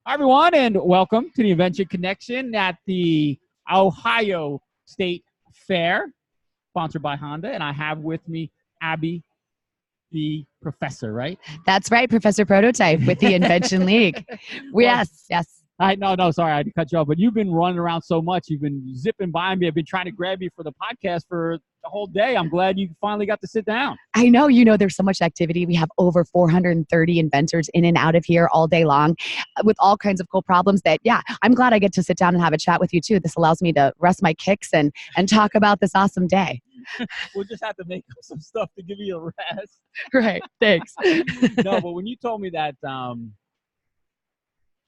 Hi, everyone, and welcome to the Invention Connection at the Ohio State Fair, sponsored by Honda. And I have with me Abby, the professor, right? That's right, Professor Prototype with the Invention League. Well, Yes. No, sorry, I had to cut you off. But you've been running around so much. You've been zipping by me. I've been trying to grab you for the podcast for the whole day. I'm glad you finally got to sit down. I know, there's so much activity. We have over 430 inventors in and out of here all day long with all kinds of cool problems that, I'm glad I get to sit down and have a chat with you too. This allows me to rest my kicks and talk about this awesome day. We'll just have to make up some stuff to give you a rest. Right, thanks. No, but when you told me that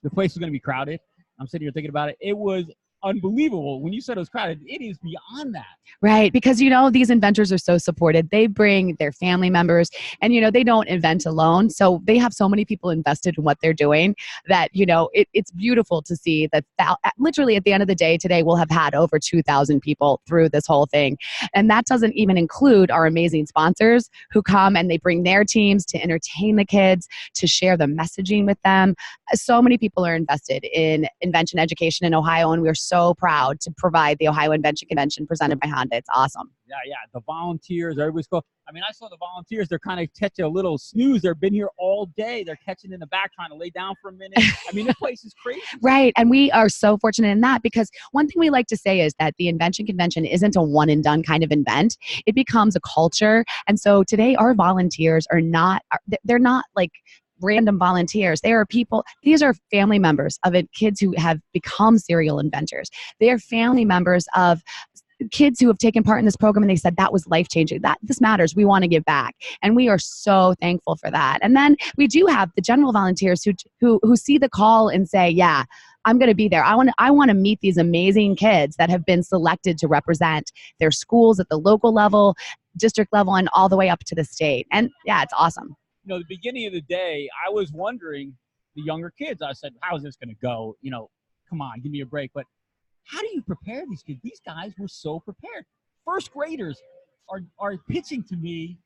the place was going to be crowded, I'm sitting here thinking about it. It was unbelievable. When you said it was crowded, it is beyond that. Right, because these inventors are so supported. They bring their family members, and they don't invent alone. So they have so many people invested in what they're doing that it's beautiful to see that. Literally, at the end of the day today, we'll have had over 2,000 people through this whole thing, and that doesn't even include our amazing sponsors who come and they bring their teams to entertain the kids, to share the messaging with them. So many people are invested in invention education in Ohio, and we're so proud to provide the Ohio Invention Convention presented by Honda. It's awesome. Yeah. The volunteers, everybody's cool. I mean, I saw the volunteers. They're kind of catching a little snooze. They've been here all day. They're catching in the back, trying to lay down for a minute. I mean, the place is crazy. Right. And we are so fortunate in that, because one thing we like to say is that the Invention Convention isn't a one and done kind of event. It becomes a culture. And so today our volunteers they're not like random volunteers. They are people, these are family members of kids who have become serial inventors. They are family members of kids who have taken part in this program and they said that was life-changing, that this matters, we want to give back. And we are so thankful for that. And then we do have the general volunteers who see the call and say, yeah, I'm going to be there. I want to meet these amazing kids that have been selected to represent their schools at the local level, district level, and all the way up to the state. And yeah, it's awesome. The beginning of the day, I was wondering, the younger kids, I said, how is this going to go? Come on, give me a break. But how do you prepare these kids? These guys were so prepared. First graders are pitching to me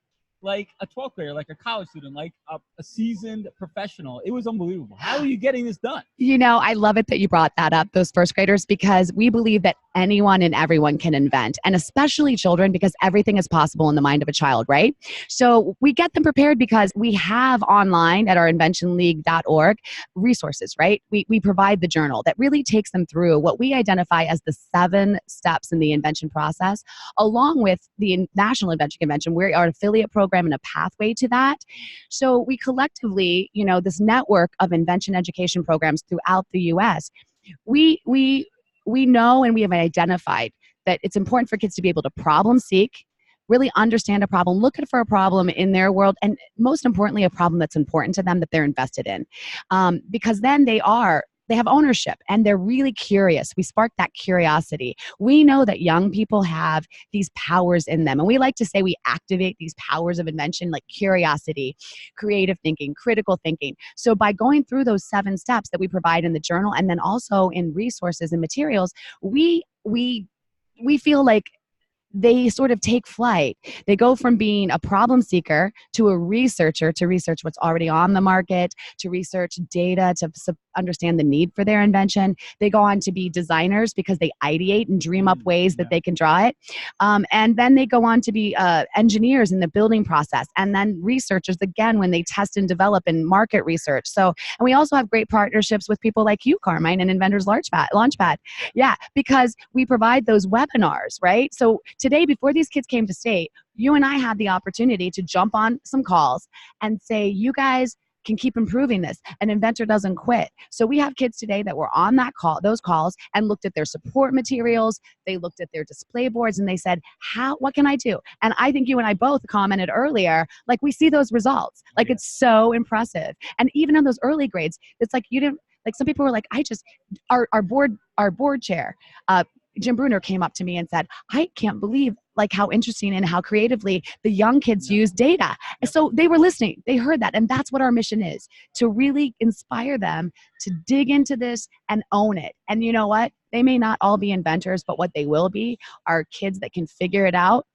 like a 12th grader, like a college student, like a seasoned professional. It was unbelievable. How are you getting this done? I love it that you brought that up, those first graders, because we believe that anyone and everyone can invent, and especially children, because everything is possible in the mind of a child, right? So we get them prepared because we have online at our inventionleague.org resources, right? We provide the journal that really takes them through what we identify as the 7 steps in the invention process, along with the National Invention Convention. We're our affiliate program and a pathway to that. So we collectively, this network of invention education programs throughout the U.S., we know and we have identified that it's important for kids to be able to problem seek, really understand a problem, look for a problem in their world, and most importantly, a problem that's important to them that they're invested in. Because then they have ownership and they're really curious. We spark that curiosity. We know that young people have these powers in them. And we like to say we activate these powers of invention, like curiosity, creative thinking, critical thinking. So by going through those 7 steps that we provide in the journal, and then also in resources and materials, we feel like they sort of take flight. They go from being a problem seeker to a researcher, to research what's already on the market, to research data, to understand the need for their invention. They go on to be designers because they ideate and dream up ways that they can draw it. And then they go on to be engineers in the building process, and then researchers again when they test and develop and market research. So, and we also have great partnerships with people like you, Carmine, and Inventors Launchpad. Yeah, because we provide those webinars, right? So today, before these kids came to state, you and I had the opportunity to jump on some calls and say, you guys can keep improving this. An inventor doesn't quit. So we have kids today that were on those calls and looked at their support materials. They looked at their display boards and they said, what can I do? And I think you and I both commented earlier, like we see those results. Like it's so impressive. And even in those early grades, it's like some people were like, our board chair, Jim Bruner came up to me and said, I can't believe like how interesting and how creatively the young kids use data. And so they were listening, they heard that. And that's what our mission is, to really inspire them to dig into this and own it. And you know what? They may not all be inventors, but what they will be are kids that can figure it out,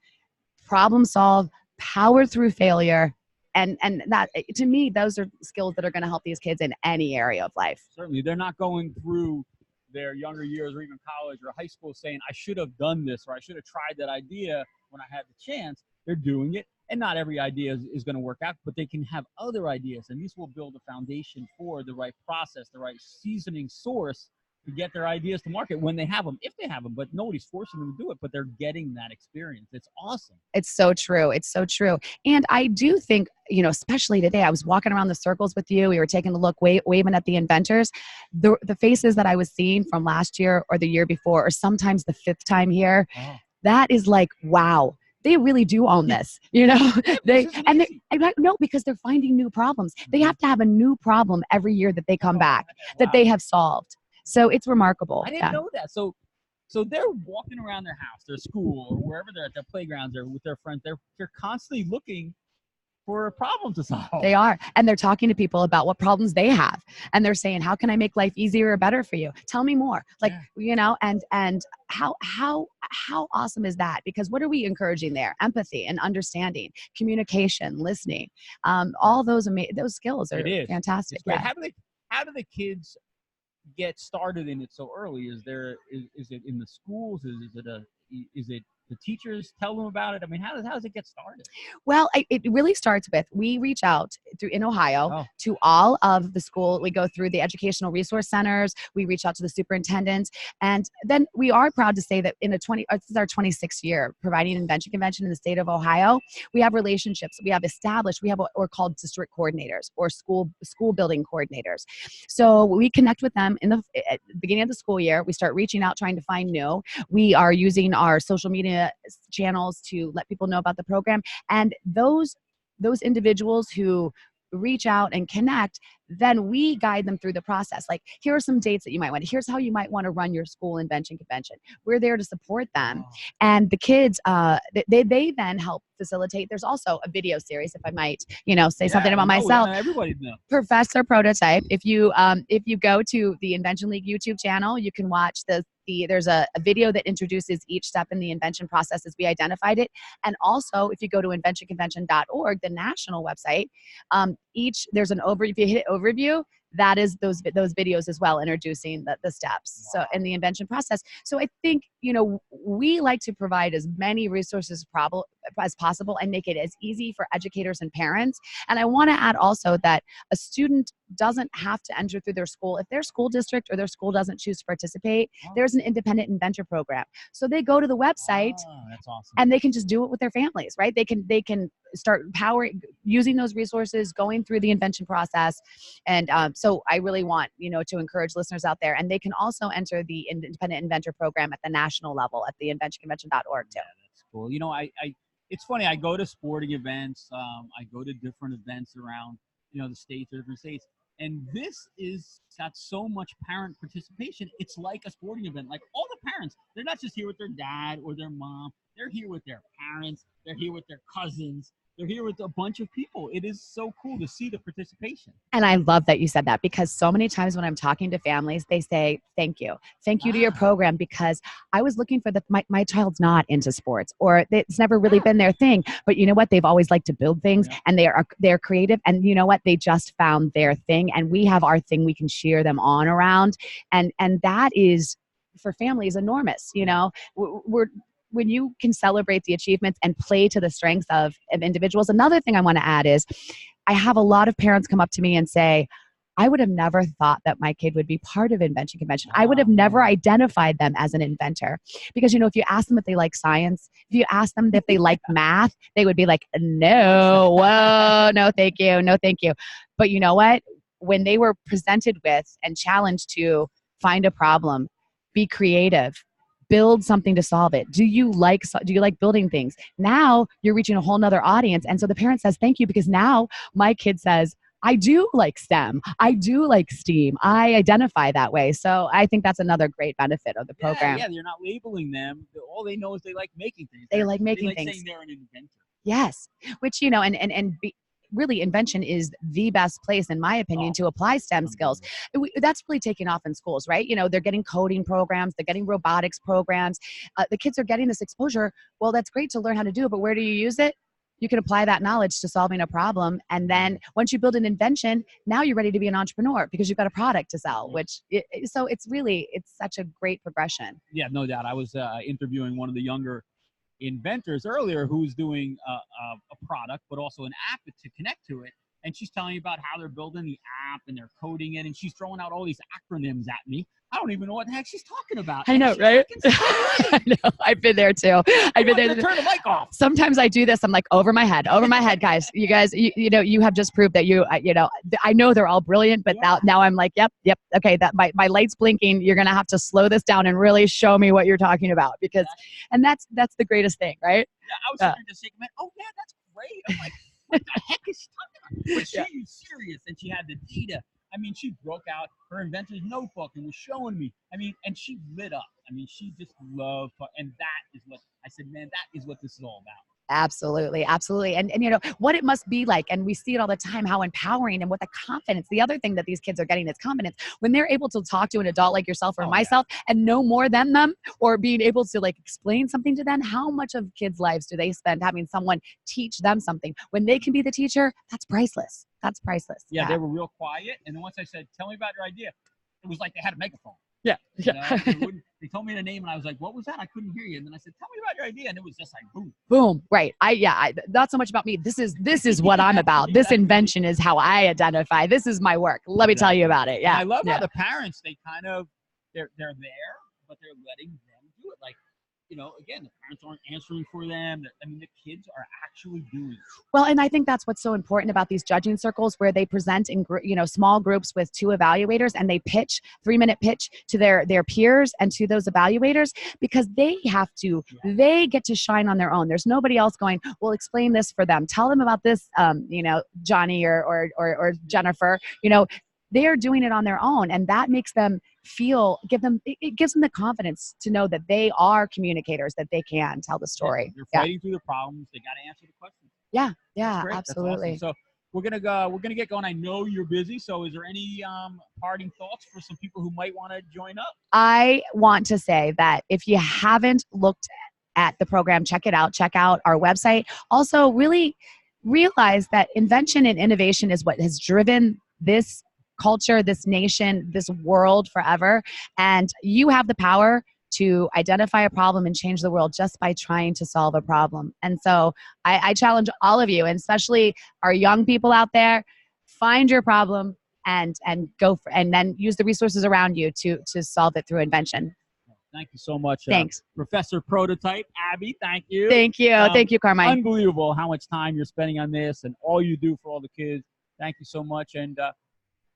problem solve, power through failure, And that, to me, those are skills that are going to help these kids in any area of life. Certainly, they're not going through their younger years or even college or high school saying, I should have done this or I should have tried that idea when I had the chance. They're doing it. And not every idea is going to work out, but they can have other ideas. And these will build a foundation for the right process, the right seasoning source to get their ideas to market when they have them, if they have them. But nobody's forcing them to do it, but they're getting that experience. It's awesome. It's so true. It's so true. And I do think, especially today, I was walking around the circles with you. We were taking a look, waving at the inventors. The faces that I was seeing from last year or the year before, or sometimes the fifth time here, that is like, wow. They really do own this, no, because they're finding new problems. They have to have a new problem every year that they come back that they have solved. So it's remarkable. I didn't know that. So they're walking around their house, their school, or wherever they're at their playgrounds or with their friends. They're constantly looking for a problem to solve. They are. And they're talking to people about what problems they have. And they're saying, how can I make life easier or better for you? Tell me more. And how awesome is that? Because what are we encouraging there? Empathy and understanding, communication, listening. All those skills are fantastic. Yeah. How do the kids get started in it so early? Is it in the schools? Is it the teachers tell them about it? I mean, how does it get started? Well, it really starts with, we reach out in Ohio to all of the school. We go through the educational resource centers. We reach out to the superintendents. And then we are proud to say that this is our 26th year providing Invention Convention in the state of Ohio. We have relationships. We have what we're called district coordinators or school building coordinators. So we connect with them at the beginning of the school year. We start reaching out, trying to find new. We are using our social media channels to let people know about the program, and those individuals who reach out and connect, then we guide them through the process. Like, here are some dates that you might want. Here's how you might want to run your school invention convention. We're there to support them. And the kids, they then help facilitate. There's also a video series, if I might, say something about myself. Everybody knows. Professor Prototype. If you go to the Invention League YouTube channel, you can watch there's a video that introduces each step in the invention process as we identified it. And also, if you go to inventionconvention.org, the national website, there's an overview. If you hit overview, that is those videos as well, introducing the steps. So in the invention process. So I think, we like to provide as many resources as possible and make it as easy for educators and parents. And I want to add also that a student doesn't have to enter through their school. If their school district or their school doesn't choose to participate, there's an independent inventor program. So they go to the website that's awesome. And they can just do it with their families, right? They can start using those resources, going through the invention process. And so I really want, to encourage listeners out there, and they can also enter the independent inventor program at the national level at the inventionconvention.org too. Yeah, that's cool. It's funny. I go to sporting events. I go to different events around, the states or different states. And this is got so much parent participation. It's like a sporting event. Like, all the parents, they're not just here with their dad or their mom. They're here with their parents. They're here with their cousins. They're here with a bunch of people. It is so cool to see the participation. And I love that you said that, because so many times when I'm talking to families, they say, thank you to your program, because I was looking for my child's not into sports, or it's never really been their thing. But you know what? They've always liked to build things, and they're creative. And you know what? They just found their thing, and we have our thing we can cheer them on around. And that is, for families, enormous. When you can celebrate the achievements and play to the strengths of individuals. Another thing I want to add is, I have a lot of parents come up to me and say, I would have never thought that my kid would be part of Invention Convention. I would have never identified them as an inventor. Because, if you ask them if they like science, if you ask them if they like math, they would be like, no, whoa, no, thank you. No, thank you. But you know what? When they were presented with and challenged to find a problem, be creative, build something to solve it. Do you like building things? Now you're reaching a whole nother audience. And so the parent says, thank you, because now my kid says, I do like STEM. I do like STEAM. I identify that way. So I think that's another great benefit of the program. Yeah, you're not labeling them. All they know is they like making things. They like making things. Saying they're an inventor. Yes. Which, really, invention is the best place, in my opinion, to apply STEM skills. That's really taking off in schools, right? They're getting coding programs, they're getting robotics programs. The kids are getting this exposure. Well, that's great to learn how to do it, but where do you use it? you can apply that knowledge to solving a problem. And then once you build an invention, now you're ready to be an entrepreneur because you've got a product to sell, so it's such a great progression. Yeah, no doubt. I was interviewing one of the younger inventors earlier who's doing a product, but also an app to connect to it. And she's telling me about how they're building the app and they're coding it. And she's throwing out all these acronyms at me. I don't even know what the heck she's talking about. I know, right? I know. I've been there too. I've been there. Turn the mic off. Sometimes I do this. I'm like, over my head, guys. You guys, you have just proved that I know they're all brilliant, but now I'm like, yep. Okay, that my light's blinking. You're gonna have to slow this down and really show me what you're talking about and that's the greatest thing, right? Yeah, I was sitting there just thinking, oh yeah, that's great. I'm like, what the heck is she talking about? But she was serious, and she had the data. I mean, she broke out her inventor's notebook and was showing me. I mean, and she lit up. I mean, she just loved, and that is what I said, man, that is what this is all about. Absolutely. Absolutely. And what it must be like, and we see it all the time, how empowering and what the confidence, the other thing that these kids are getting is confidence when they're able to talk to an adult like yourself or myself and know more than them, or being able to like explain something to them. How much of kids' lives do they spend having someone teach them something when they can be the teacher? That's priceless. That's priceless. Yeah. They were real quiet. And then once I said, tell me about your idea, it was like they had a megaphone. Yeah. They told me the name and I was like, what was that? I couldn't hear you. And then I said, tell me about your idea. And it was just like, boom. Boom. Right. Not so much about me. This is what I'm about. This invention is how I identify. This is my work. Let me tell you about it. Yeah. And I love how the parents, they kind of, they're there, but they're letting them do it. Like, again, the parents aren't answering for them. I mean, the kids are actually doing it. Well, and I think that's what's so important about these judging circles where they present in small groups with 2 evaluators, and they pitch 3-minute pitch to their peers and to those evaluators, because they get to shine on their own. There's nobody else going, well, explain this for them. Tell them about this, Johnny or Jennifer, they are doing it on their own, and that makes them it gives them the confidence to know that they are communicators, that they can tell the story. They're fighting through the problems. They got to answer the questions. Yeah, absolutely. Awesome. So we're gonna get going. I know you're busy, so is there any parting thoughts for some people who might want to join up? I want to say that if you haven't looked at the program, check it out. Check out our website. Also, really realize that invention and innovation is what has driven this culture, this nation, this world forever. And you have the power to identify a problem and change the world just by trying to solve a problem. And so I challenge all of you, and especially our young people out there, find your problem and then use the resources around you to solve it through invention. Thank you so much. Thanks. Professor Prototype, Abby, thank you. Thank you. Thank you, Carmine. Unbelievable how much time you're spending on this and all you do for all the kids. Thank you so much. And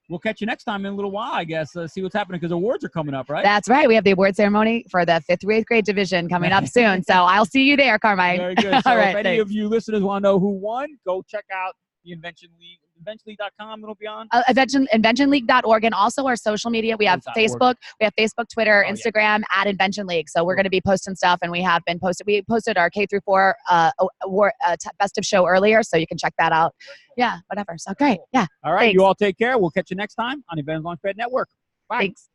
we'll catch you next time in a little while, I guess. See what's happening, because awards are coming up, right? That's right. We have the award ceremony for the 5th through 8th grade division coming up soon. So I'll see you there, Carmine. Very good. So all right, if any of you listeners want to know who won, go check out the Invention League. InventionLeague.com, it'll be on. InventionLeague.org, and also our social media. We have Facebook, Twitter, Instagram at Invention League. So we're going to be posting stuff, and we have been posted. We posted our K-4 award best of show earlier, so you can check that out. Yeah, whatever. So great. Yeah. All right. Thanks. You all take care. We'll catch you next time on Inventors Launchpad Network. Bye. Thanks.